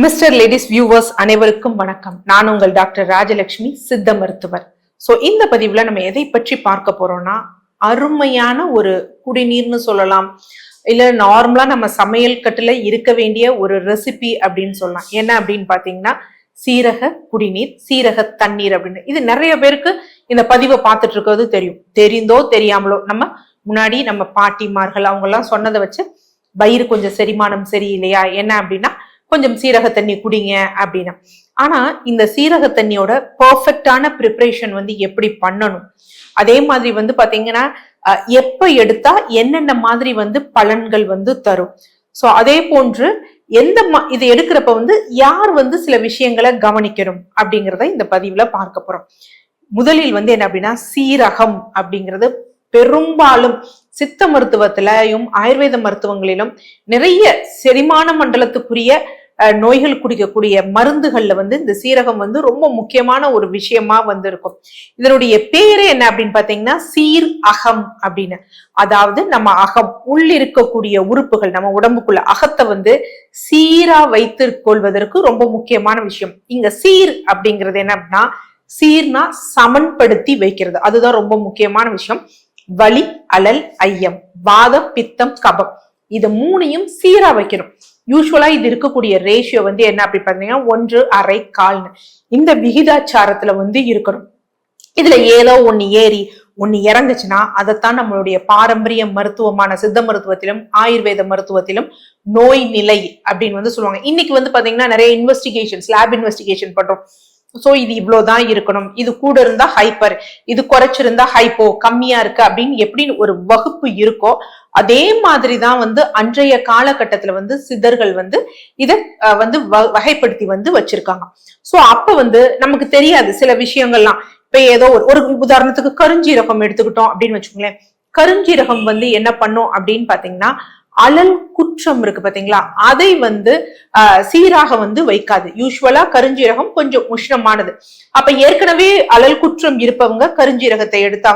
Mister ladies viewers அனைவருக்கும் வணக்கம். நான் உங்கள் டாக்டர் ராஜலட்சுமி, சித்த மருத்துவர். இந்த பதிவுல நம்ம எதை பற்றி பார்க்க போறோம்னா, அருமையான ஒரு குடிநீர்னு சொல்லலாம், இல்ல நார்மலா நம்ம சமையல் கட்டுல இருக்க வேண்டிய ஒரு ரெசிபி அப்படின்னு சொல்லலாம். என்ன அப்படின்னு பாத்தீங்கன்னா, சீரக குடிநீர், சீரக தண்ணீர் அப்படின்னு. இது நிறைய பேருக்கு இந்த பதிவை பார்த்துட்டு இருக்கிறது தெரிந்தோ தெரியாமலோ முன்னாடி நம்ம பாட்டிமார்கள் அவங்க எல்லாம் சொன்னதை வச்சு வயிறு கொஞ்சம் செரிமானம் சரியில்லையா, என்ன அப்படின்னா கொஞ்சம் சீரக தண்ணி குடிங்க அப்படின்னு. ஆனா இந்த சீரக தண்ணியோட பெர்ஃபெக்டான ப்ரிப்பரேஷன் எப்படி பண்ணணும், அதே மாதிரி பாத்தீங்கன்னா எப்ப எடுத்தா என்னென்ன மாதிரி பலன்கள் தரும். அதே போன்று இது எடுக்கிறப்ப யார் சில விஷயங்களை கவனிக்கணும் அப்படிங்கிறத இந்த பதிவுல பார்க்க போறோம். முதலில் என்ன அப்படின்னா, சீரகம் அப்படிங்கிறது பெரும்பாலும் சித்த மருத்துவத்திலையும் ஆயுர்வேத மருத்துவங்களிலும் நிறைய செரிமான மண்டலத்துக்குரிய நோய்கள் குடிக்கக்கூடிய மருந்துகள்ல இந்த சீரகம் ரொம்ப முக்கியமான ஒரு விஷயமா இருக்கும். இதனுடைய பேரு என்ன அப்படின்னு பாத்தீங்கன்னா, சீர் அகம் அப்படின்னு. அதாவது நம்ம அகம் உள்ளிருக்கக்கூடிய உறுப்புகள், நம்ம உடம்புக்குள்ள அகத்தை சீரா வைத்து கொள்வதற்கு ரொம்ப முக்கியமான விஷயம். இங்க சீர் அப்படிங்கிறது என்ன அப்படின்னா, சீர்னா சமன்படுத்தி வைக்கிறது, அதுதான் ரொம்ப முக்கியமான விஷயம். வலி, அலல், ஐயம், வாதம், பித்தம், கபம், இது மூணையும் சீரா வைக்கணும். யூஸ்வலா இது இருக்கக்கூடிய ரேஷியோ என்ன அப்படி பாத்தீங்கன்னா 1/2 இந்த விகிதாச்சாரத்துல இருக்கணும். இதுல ஏதோ ஒண்ணு ஏறி ஒண்ணு இறங்குச்சுன்னா அதைத்தான் நம்மளுடைய பாரம்பரிய மருத்துவமான சித்த மருத்துவத்திலும் ஆயுர்வேத மருத்துவத்திலும் நோய் நிலை அப்படின்னு சொல்லுவாங்க. இன்னைக்கு பாத்தீங்கன்னா நிறைய இன்வெஸ்டிகேஷன்ஸ், லேப் இன்வெஸ்டிகேஷன் பண்றோம். இது இவ்வளவுதான் இருக்கணும், இது கூட இருந்தா ஹைப்பர், இது குறைச்சிருந்தா ஹைப்போ, கம்மியா இருக்கு அப்படின்னு எப்படி ஒரு வகுப்பு இருக்கோ அதே மாதிரிதான் அன்றைய காலகட்டத்துல சித்தர்கள் இத வகைப்படுத்தி வச்சிருக்காங்க. அப்ப நமக்கு தெரியாது சில விஷயங்கள்லாம். இப்ப ஏதோ ஒரு உதாரணத்துக்கு கருஞ்சீரகம் எடுத்துக்கிட்டோம் அப்படின்னு வச்சுக்கோங்களேன். கருஞ்சீரகம் என்ன பண்ணும் அப்படின்னு பாத்தீங்கன்னா, அலல் குற்றம் இருக்கு பாத்தீங்களா, அதை சீராக வைக்காது. யூஸ்வலா கருஞ்சீரகம் கொஞ்சம் உஷ்ணமானது. அப்ப ஏற்கனவே அலல் குற்றம் இருப்பவங்க கருஞ்சீரகத்தை எடுத்தா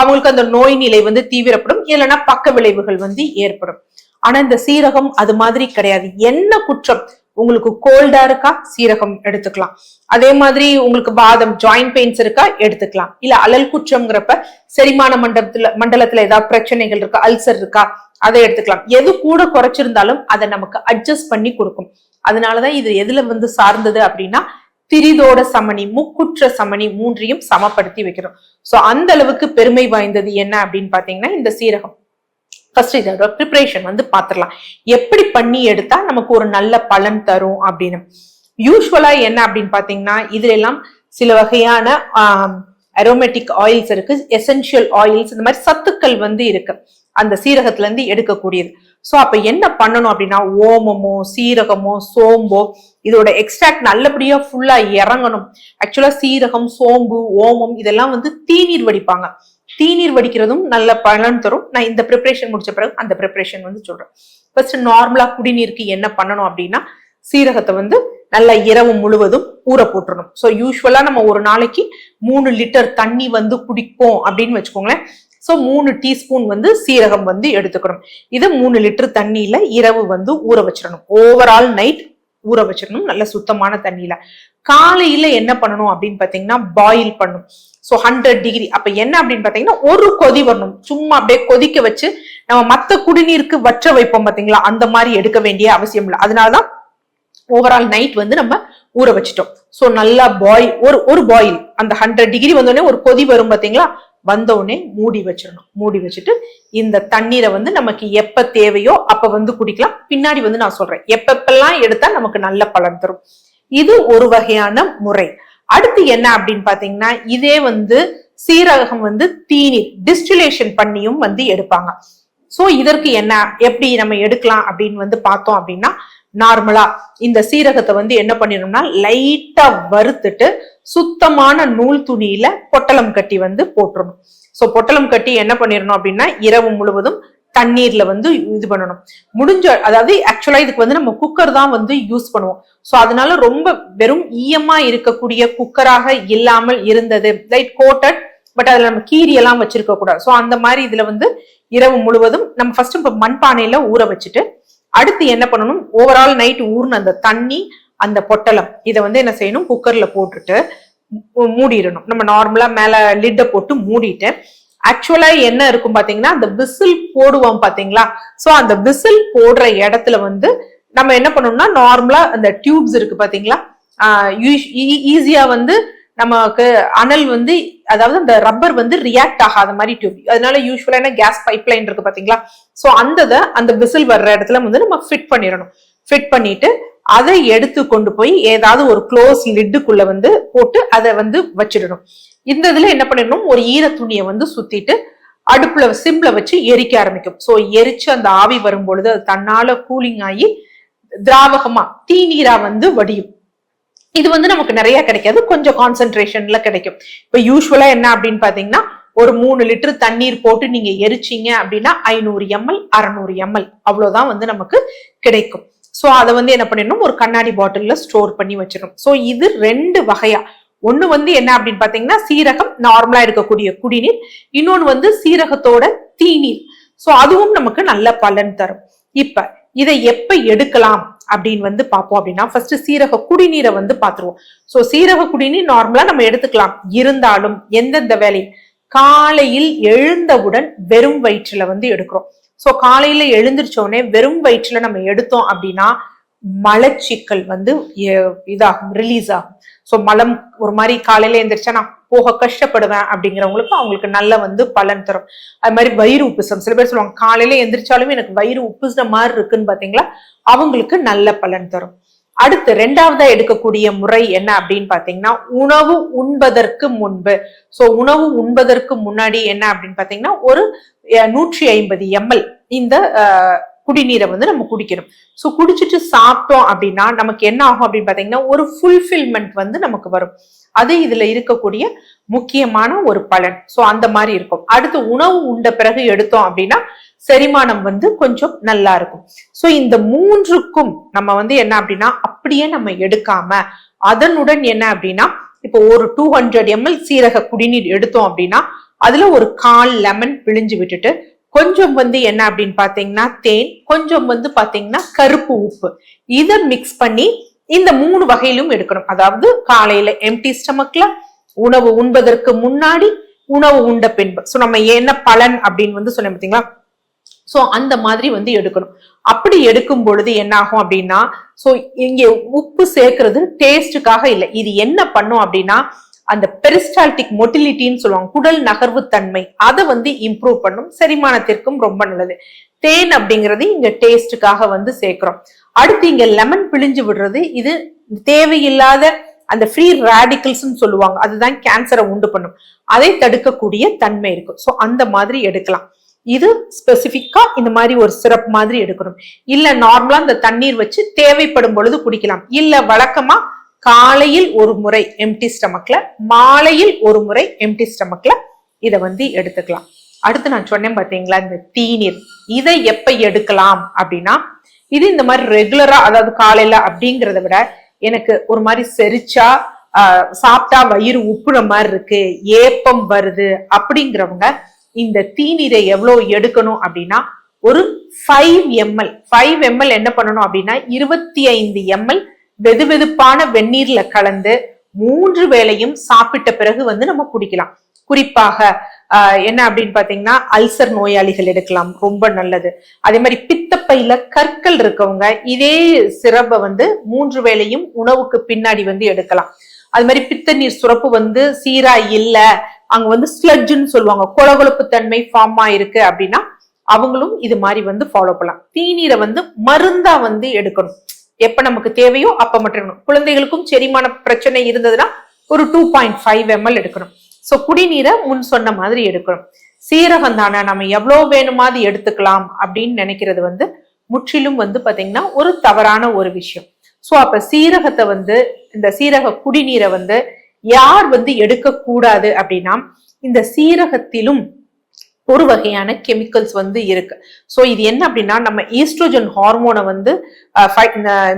அவங்களுக்கு அந்த நோய் நிலை தீவிரப்படும், இல்லைன்னா பக்க விளைவுகள் ஏற்படும். ஆனா இந்த சீரகம் அது மாதிரி கிடையாது. என்ன குற்றம், உங்களுக்கு கோல்டா இருக்கா, சீரகம் எடுத்துக்கலாம். அதே மாதிரி உங்களுக்கு வாதம், ஜாயிண்ட் பெயின்ஸ் இருக்கா, எடுத்துக்கலாம். இல்ல அலல் குற்றம்ங்கிறப்ப செரிமான மண்டலத்துல ஏதாவது பிரச்சனைகள் இருக்கா, அல்சர் இருக்கா, அதை எடுத்துக்கலாம். எது கூட குறைச்சிருந்தாலும் அதை நமக்கு அட்ஜஸ்ட் பண்ணி கொடுக்கும். அதனாலதான் இது எதுல சார்ந்தது அப்படின்னா, திரிதோட சமணி, முக்குற்ற சமணி மூன்றையும் சமப்படுத்தி வைக்கிறோம். அந்த அளவுக்கு பெருமை வாய்ந்தது என்ன அப்படின்னு பாத்தீங்கன்னா இந்த சீரகம். ஃபர்ஸ்ட் இதோட ப்ரிப்பரேஷன் பாத்துடலாம், எப்படி பண்ணி எடுத்தா நமக்கு ஒரு நல்ல பலன் தரும் அப்படின்னு. யூஸ்வலா என்ன அப்படின்னு பாத்தீங்கன்னா, இதுல எல்லாம் சில வகையான அரோமேட்டிக் ஆயில்ஸ் இருக்கு, எசென்சியல் ஆயில்ஸ், இந்த மாதிரி சத்துக்கள் இருக்கு அந்த சீரகத்துல இருந்து எடுக்கக்கூடியது. அப்ப என்ன பண்ணணும் அப்படின்னா, ஓமமோ சீரகமோ சோம்போ இதோட எக்ஸ்ட்ராக்ட் நல்லபடியா ஃபுல்லா இறங்கணும். ஆக்சுவலா சீரகம், சோம்பு, ஓமம் இதெல்லாம் தீநீர் வடிப்பாங்க. தீநீர் வடிக்கிறதும் நல்ல பலன் தரும். நான் இந்த ப்ரிப்பரேஷன் முடிச்ச பிறகு அந்த ப்ரிப்பரேஷன் சொல்றேன். ஃபர்ஸ்ட் நார்மலா குடிநீருக்கு என்ன பண்ணணும் அப்படின்னா, சீரகத்தை நல்லா இரவு முழுவதும் ஊற போட்டுறணும். யூஸ்வலா நம்ம ஒரு நாளைக்கு 3 லிட்டர் தண்ணி குடிப்போம் அப்படின்னு வச்சுக்கோங்களேன். 3 டீஸ்பூன் சீரகம் எடுத்துக்கணும். இதை 3 லிட்டர் தண்ணியில இரவு ஊற வச்சிடணும். ஓவரால் நைட் ஊற வச்சிடணும் நல்ல சுத்தமான தண்ணியில. காலையில என்ன பண்ணணும் அப்படின்னு பாத்தீங்கன்னா, பாயில் பண்ணும். 100 டிகிரி. அப்ப என்ன அப்படின்னு பாத்தீங்கன்னா, ஒரு கொதி வரணும். சும்மா அப்படியே கொதிக்க வச்சு நம்ம மத்த குடிநீருக்கு வற்ற வைப்போம் பாத்தீங்களா, அந்த மாதிரி எடுக்க வேண்டிய அவசியம் இல்லை. அதனாலதான் ஓவரால் நைட் நம்ம ஊற வச்சிட்டோம். நல்லா பாயில், ஒரு பாயில் அந்த 100 டிகிரி வந்தோடனே ஒரு கொதி வரும் பாத்தீங்களா, வந்தவுடனே மூடி வச்சிடணும். மூடி வச்சுட்டு இந்த தண்ணீரை நமக்கு எப்ப தேவையோ அப்ப குடிக்கலாம். பின்னாடி நான் சொல்றேன் எப்பெல்லாம் எடுத்தா நமக்கு நல்ல பலன் தரும். இது ஒரு வகையான முறை. அடுத்து என்ன அப்படின்னு பாத்தீங்கன்னா, இதே சீரகம் தீநீர் டிஸ்டிலேஷன் பண்ணியும் எடுப்பாங்க. இதற்கு என்ன, எப்படி நம்ம எடுக்கலாம் அப்படின்னு பார்த்தோம் அப்படின்னா, நார்மலா இந்த சீரகத்தை என்ன பண்ணிடணும்னா, லைட்டா வறுத்துட்டு சுத்தமான நூல் துணியில பொட்டலம் கட்டி போட்டுறணும். பொட்டலம் கட்டி என்ன பண்ணிடணும் அப்படின்னா, இரவு முழுவதும் தண்ணீர்ல இது பண்ணணும். அதாவது ஆக்சுவலா இதுக்கு நம்ம குக்கர் தான் யூஸ் பண்ணுவோம். அதனால ரொம்ப வெறும் ஈயமா இருக்கக்கூடிய குக்கராக இல்லாமல் இருந்தது, லைட் கோட்டட், பட் அதுல நம்ம கீரி எல்லாம் வச்சிருக்க கூடாது. அந்த மாதிரி இதுல இரவு முழுவதும் நம்ம ஃபர்ஸ்ட் மண்பானையில ஊற வச்சுட்டு, அடுத்து என்ன பண்ணணும், ஓவரால் நைட் ஊர்ன அந்த தண்ணி அந்த பொட்டலம் இதை வந்து என்ன செய்யணும், குக்கர்ல போட்டுட்டு மூடிடணும். நம்ம நார்மலா மேல லிட்ட போட்டு மூடிட்டு, ஆக்சுவலா என்ன இருக்கும் பாத்தீங்கன்னா, அந்த விசில் போடுவோம் பாத்தீங்களா, சோ அந்த விசில் போடுற இடத்துல வந்து நம்ம என்ன பண்ணணும்னா, நார்மலா அந்த டியூப்ஸ் இருக்கு பாத்தீங்களா, ஈஸியா வந்து நமக்கு அனல் வந்து, அதாவது அந்த ரப்பர் வந்து ரியாக்ட் ஆகாத மாதிரி டியூப், அதனால யூஸ்வலான கேஸ் பைப் லைன் இருக்கு பாத்தீங்களா, சோ அந்த விசில் வர்ற இடத்துல வந்து நம்ம ஃபிட் பண்ணிடணும். ஃபிட் பண்ணிட்டு அதை எடுத்து கொண்டு போய் ஏதாவது ஒரு க்ளோஸ் லிட்டுக்குள்ள வந்து போட்டு அதை வந்து வச்சிடணும். இந்த இதுல என்ன பண்ணிடணும், ஒரு ஈர துணியை வந்து சுத்திட்டு அடுப்புல சிம்ல வச்சு எரிக்க ஆரம்பிக்கும். சோ எரிச்சு அந்த ஆவி வரும் பொழுது அது தன்னால கூலிங் ஆகி திராவகமா தீநீரா வந்து வடியும். இது வந்து நமக்கு நிறைய கிடைக்காது, கொஞ்சம் கான்சென்ட்ரேஷன்ல கிடைக்கும். இப்ப யூஸ்வலா என்ன அப்படின்னு பாத்தீங்கன்னா, ஒரு 3 லிட்டர் தண்ணீர் போட்டு நீங்க எரிச்சீங்க அப்படின்னா 500 ml 600 ml அவ்வளவுதான் வந்து நமக்கு கிடைக்கும். சோ அதை வந்து என்ன பண்ணிடணும், ஒரு கண்ணாடி பாட்டில்ல ஸ்டோர் பண்ணி வச்சிடணும். சோ இது 2 வகையா, ஒண்ணு வந்து என்ன அப்படின்னு பாத்தீங்கன்னா சீரகம் நார்மலா இருக்கக்கூடிய குடிநீர், இன்னொன்னு வந்து சீரகத்தோட தீநீர். சோ அதுவும் நமக்கு நல்ல பலன் தரும். இப்ப இதை எப்ப எடுக்கலாம் அப்படின்னு வந்து பார்ப்போம். அப்படின்னா ஃபர்ஸ்ட் சீரக குடிநீரை வந்து பாத்துருவோம். சோ சீரக குடிநீர் நார்மலா நம்ம எடுத்துக்கலாம், இருந்தாலும் எந்தெந்த வேலை, காலையில் எழுந்தவுடன் வெறும் வயிற்றுல வந்து எடுக்கிறோம். சோ காலையில எழுந்திரிச்சோடனே வெறும் வயிற்றுல நம்ம எடுத்தோம் அப்படின்னா மலச்சிக்கல் வந்து இதாகும், ரிலீஸ் ஆகும். சோ மலம் ஒரு மாதிரி காலையில எழுந்திரிச்சா நான் போக கஷ்டப்படுவேன் அப்படிங்கிறவங்களுக்கு அவங்களுக்கு நல்ல வந்து பலன் தரும். அது மாதிரி வயிறு உப்புசம், சில பேர் சொல்லுவாங்க காலையில எந்திரிச்சாலுமே எனக்கு வயிறு உப்புச மாதிரி இருக்குன்னு பாத்தீங்களா, அவங்களுக்கு நல்ல பலன் தரும். அடுத்து 2வதா எடுக்கக்கூடிய முறை என்ன அப்படின்னு பாத்தீங்கன்னா, உணவு உண்பதற்கு முன்பு. சோ உணவு உண்பதற்கு முன்னாடி என்ன அப்படின்னு பாத்தீங்கன்னா, ஒரு 150 ml இந்த குடிநீரை வந்து நம்ம குடிக்கணும். சோ குடிச்சிட்டு சாப்பிட்டோம் அப்படின்னா நமக்கு என்ன ஆகும் அப்படின்னு பாத்தீங்கன்னா, ஒரு ஃபுல்ஃபில்மெண்ட் வந்து நமக்கு வரும். அது இதுல இருக்கக்கூடிய முக்கியமான ஒரு பலன். சோ அந்த மாதிரி இருக்கும். அடுத்து உணவு உண்ட பிறகு எடுத்தோம் அப்படின்னா செரிமானம் வந்து கொஞ்சம் நல்லா இருக்கும். சோ இந்த 3க்கும் நம்ம வந்து என்ன அப்படின்னா அப்படியே நம்ம எடுக்காம அதனுடன் என்ன அப்படின்னா, இப்போ ஒரு 200 ml சீரக குடிநீர் எடுத்தோம் அப்படின்னா அதுல ஒரு 1/4 லெமன் பிழிஞ்சு விட்டுட்டு, கொஞ்சம் வந்து என்ன அப்படின்னு பாத்தீங்கன்னா தேன், கொஞ்சம் வந்து பாத்தீங்கன்னா கருப்பு உப்பு, இதை மிக்ஸ் பண்ணி இந்த 3 வகையிலும் எடுக்கணும். அதாவது காலையில எம்டி ஸ்டமக்ல, உணவு உண்பதற்கு முன்னாடி, உணவு உண்ட பின்பு. சோ நம்ம என்ன பலன் அப்படின்னு வந்து சொன்ன பார்த்தீங்களா, சோ அந்த மாதிரி வந்து எடுக்கணும். அப்படி எடுக்கும் பொழுது என்ன ஆகும் அப்படின்னா, சோ இங்க உப்பு சேர்க்கிறது டேஸ்டுக்காக இல்லை, இது என்ன பண்ணும் அப்படின்னா அந்த பெரிஸ்டால்டிக் மொட்டிலிட்டின்னு சொல்லுவாங்க, குடல் நகர்வு தன்மை, அதை வந்து இம்ப்ரூவ் பண்ணும், செரிமானத்திற்கும் ரொம்ப நல்லது. தேன் அப்படிங்கிறது இங்க டேஸ்டுக்காக வந்து சேர்க்கிறோம். அடுத்து இங்க லெமன் பிழிஞ்சு விடுறது, இது தேவையில்லாத அந்த ஃப்ரீ ரேடிக்கல்ஸ் சொல்லுவாங்க, அதுதான் கேன்சரை உண்டு பண்ணும், அதை தடுக்கக்கூடிய தன்மை இருக்கு. சோ அந்த மாதிரி எடுக்கலாம். இது ஸ்பெசிபிக்கா இந்த மாதிரி ஒரு சிரப் மாதிரி எடுக்கணும். இல்ல நார்மலா இந்த தண்ணீர் வச்சு தேவைப்படும் பொழுது குடிக்கலாம். இல்ல வழக்கமா காலையில் ஒரு முறை எம்டி ஸ்டமக்ல, மாலையில் ஒரு முறை எம்டி ஸ்டமக்ல இதை வந்து எடுத்துக்கலாம். அடுத்து நான் சொன்னேன் பாத்தீங்களா இந்த தீநீர், இதை எப்ப எடுக்கலாம் அப்படின்னா, இது இந்த மாதிரி ரெகுலரா, அதாவது காலையில அப்படிங்கிறத விட எனக்கு ஒரு மாதிரி செரிச்சா சாப்பிட்டா வயிறு உப்புற மாதிரி இருக்கு, ஏப்பம் வருது அப்படிங்கிறவங்க இந்த தீநீரை எவ்வளவு எடுக்கணும் அப்படின்னா, ஒரு 5 ml என்ன பண்ணணும் அப்படின்னா 25 ml வெதுவெதுப்பான வெந்நீர்ல கலந்து 3 வேளையும் சாப்பிட்ட பிறகு வந்து நம்ம குடிக்கலாம். குறிப்பாக என்ன அப்படின்னு பாத்தீங்கன்னா அல்சர் நோயாளிகள் எடுக்கலாம், ரொம்ப நல்லது. அதே மாதிரி பித்தப்பையில கற்கள் இருக்கவங்க இதே சிரப்பை வந்து 3 வேளையும் உணவுக்கு பின்னாடி வந்து எடுக்கலாம். அது மாதிரி பித்த நீர் சுரப்பு வந்து சீரா இல்ல, அங்க வந்து ஸ்லட்ஜ்னு சொல்லுவாங்க, கொழகொழப்பு தன்மை ஃபார்ம் ஆயிருக்கு அப்படின்னா அவங்களும் இது மாதிரி வந்து ஃபாலோ பண்ணலாம். தீநீரை வந்து மருந்தா வந்து எடுக்கணும், எப்ப நமக்கு தேவையோ அப்ப மட்டும். குழந்தைகளுக்கும் செரிமான பிரச்சனை இருந்ததுன்னா ஒரு 2.5 ml எடுக்கணும். சோ குடிநீரை முன் சொன்ன மாதிரி எடுக்கணும். சீரகம் தானே நம்ம எவ்வளவு வேணுமாது எடுத்துக்கலாம் அப்படின்னு நினைக்கிறது வந்து முற்றிலும் வந்து பாத்தீங்கன்னா ஒரு தவறான ஒரு விஷயம். சோ அப்ப சீரகத்தை வந்து, இந்த சீரக குடிநீரை வந்து யார் வந்து எடுக்க கூடாது அப்படின்னா, இந்த சீரகத்திலும் ஒரு வகையான கெமிக்கல்ஸ் வந்து இருக்கு. சோ இது என்ன அப்படின்னா, நம்ம ஈஸ்ட்ரோஜன் ஹார்மோனை வந்து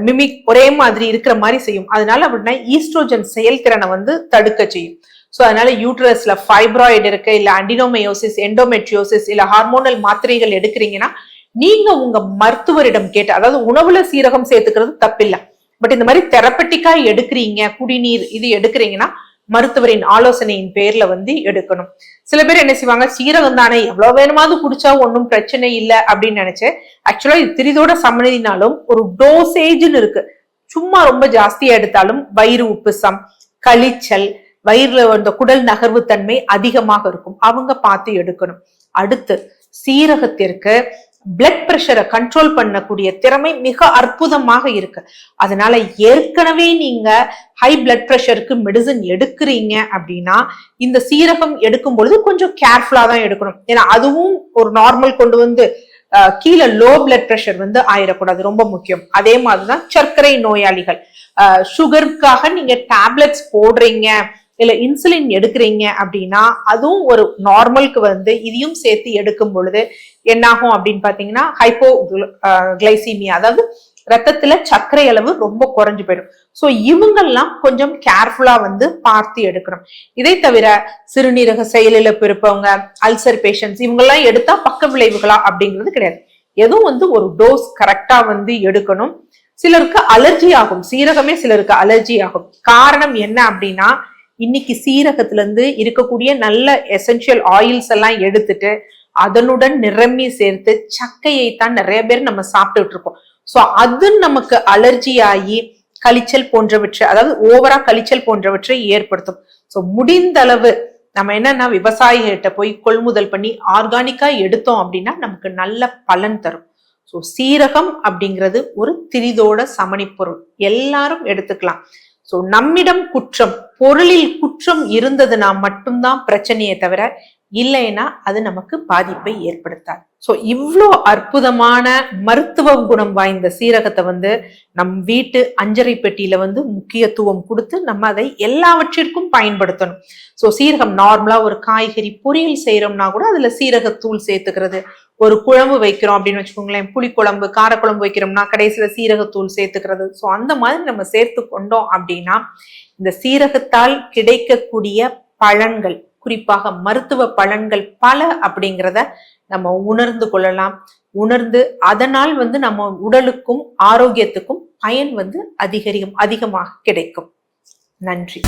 மிமிக் ஒரே மாதிரி இருக்கிற மாதிரி செய்யும். அதனால அப்படின்னா ஈஸ்ட்ரோஜன் செயல்திறனை வந்து தடுக்க செய்யும். சோ அதனால யூட்ரஸ்ல ஃபைப்ராய்டு இருக்கு, இல்ல அண்டினோமயோசிஸ், எண்டோமெட்ரியோசிஸ், இல்ல ஹார்மோனல் மாத்திரைகள் எடுக்கிறீங்கன்னா நீங்க உங்க மருத்துவரிடம் கேட்டு, அதாவது உணவுல சீரகம் சேர்த்துக்கிறது தப்பில்லை, பட் இந்த மாதிரி தெரப்பட்டிக்கா எடுக்கிறீங்க, குடிநீர் இது எடுக்கிறீங்கன்னா மருத்துவரின் ஆலோசனையின் பேர்ல வந்து எடுக்கணும். சில பேர் என்ன செய்வாங்க, சீரகம் தானே எவ்வளவு வேணுமாவது குடிச்சா ஒன்னும் பிரச்சனை இல்லை அப்படின்னு நினைச்சு, ஆக்சுவலா இது திரிதோட சமநிதினாலும் ஒரு டோசேஜ்னு இருக்கு. சும்மா ரொம்ப ஜாஸ்தியா எடுத்தாலும் வயிறு உப்புசம், கழிச்சல், வயிறுல அந்த குடல் நகர்வு தன்மை அதிகமாக இருக்கும். அவங்க பார்த்து எடுக்கணும். அடுத்து சீரகத்திற்கு பிளட் பிரஷரை கண்ட்ரோல் பண்ணக்கூடிய திறமை மிக அற்புதமாக இருக்கு. அதனால ஏற்கனவே நீங்க ஹை பிளட் பிரஷருக்கு மெடிசன் எடுக்கிறீங்க அப்படின்னா இந்த சீரகம் எடுக்கும் பொழுது கொஞ்சம் கேர்ஃபுல்லா தான் எடுக்கணும். ஏன்னா அதுவும் ஒரு நார்மல் கொண்டு வந்து கீழே லோ பிளட் பிரஷர் வந்து ஆயிடக்கூடாது, ரொம்ப முக்கியம். அதே மாதிரிதான் சர்க்கரை நோயாளிகள், சுகருக்காக நீங்க டேப்லெட்ஸ் போடுறீங்க இல்ல இன்சுலின் எடுக்கிறீங்க அப்படின்னா அதுவும் ஒரு நார்மலுக்கு வந்து இதையும் சேர்த்து எடுக்கும் பொழுது என்னாகும் அப்படின்னு பாத்தீங்கன்னா ஹைப்போ கிளைசீமியா, அதாவது ரத்தத்துல சர்க்கரை அளவு ரொம்ப குறைஞ்சு போயிடும். சோ இவங்கெல்லாம் கொஞ்சம் கேர்ஃபுல்லா வந்து பார்த்து எடுக்கணும். இதை தவிர சிறுநீரக செயலிழப்பு இருப்பவங்க, அல்சர் பேஷண்ட்ஸ், இவங்கெல்லாம் எடுத்தா பக்க விளைவுகளா அப்படிங்கிறது கிடையாது. எதுவும் வந்து ஒரு டோஸ் கரெக்டா வந்து எடுக்கணும். சிலருக்கு அலர்ஜி ஆகும், சீரகமே சிலருக்கு அலர்ஜி ஆகும். காரணம் என்ன அப்படின்னா இன்னைக்கு சீரகத்துல இருந்து இருக்கக்கூடிய நல்ல எசென்சியல் ஆயில்ஸ் எல்லாம் எடுத்துட்டு அதனுடன் நிரம்பி சேர்த்து சக்கையை தான் நிறைய பேர் நம்ம சாப்பிட்டுட்டு இருக்கோம். சோ அது நமக்கு அலர்ஜி ஆகி கழிச்சல் போன்றவற்றை, அதாவது ஓவரா கழிச்சல் போன்றவற்றை ஏற்படுத்தும். சோ முடிந்த அளவு நம்ம என்னன்னா விவசாயிகிட்ட போய் கொள்முதல் பண்ணி ஆர்கானிக்கா எடுத்தோம் அப்படின்னா நமக்கு நல்ல பலன் தரும். சோ சீரகம் அப்படிங்கிறது ஒரு திரிதோட சமணி பொருள், எல்லாரும் எடுத்துக்கலாம். சோ நம்மிடம் குற்றம், பொருளில் குற்றம் இருந்ததுன்னா மட்டும்தான் பிரச்சனையே தவிர இல்லைன்னா அது நமக்கு பாதிப்பை ஏற்படுத்தாது. சோ இவ்வளோ அற்புதமான மருத்துவ குணம் வாய்ந்த சீரகத்தை வந்து நம் வீட்டு அஞ்சரை பெட்டியில வந்து முக்கியத்துவம் கொடுத்து நம்ம அதை எல்லாவற்றிற்கும் பயன்படுத்தணும். சோ சீரகம் நார்மலா ஒரு காய்கறி பொரியல் செய்யறோம்னா கூட அதுல சீரகத்தூள் சேர்த்துக்கிறது. ஒரு குழம்பு வைக்கிறோம் அப்படின்னு வச்சுக்கோங்களேன், புளிக்குழம்பு காரக்குழம்பு வைக்கிறோம்னா கடைசியில சீரகத்தூள் சேர்த்துக்கிறது. சோ அந்த மாதிரி நம்ம சேர்த்து கொண்டோம் அப்படின்னா இந்த சீரகத்தால் கிடைக்கக்கூடிய பலன்கள், குறிப்பாக மருத்துவ பலன்கள் பல அப்படிங்கிறத நம்ம உணர்ந்து கொள்ளலாம். உணர்ந்து அதனால் வந்து நம்ம உடலுக்கும் ஆரோக்கியத்துக்கும் பயன் வந்து அதிகமாக கிடைக்கும். நன்றி.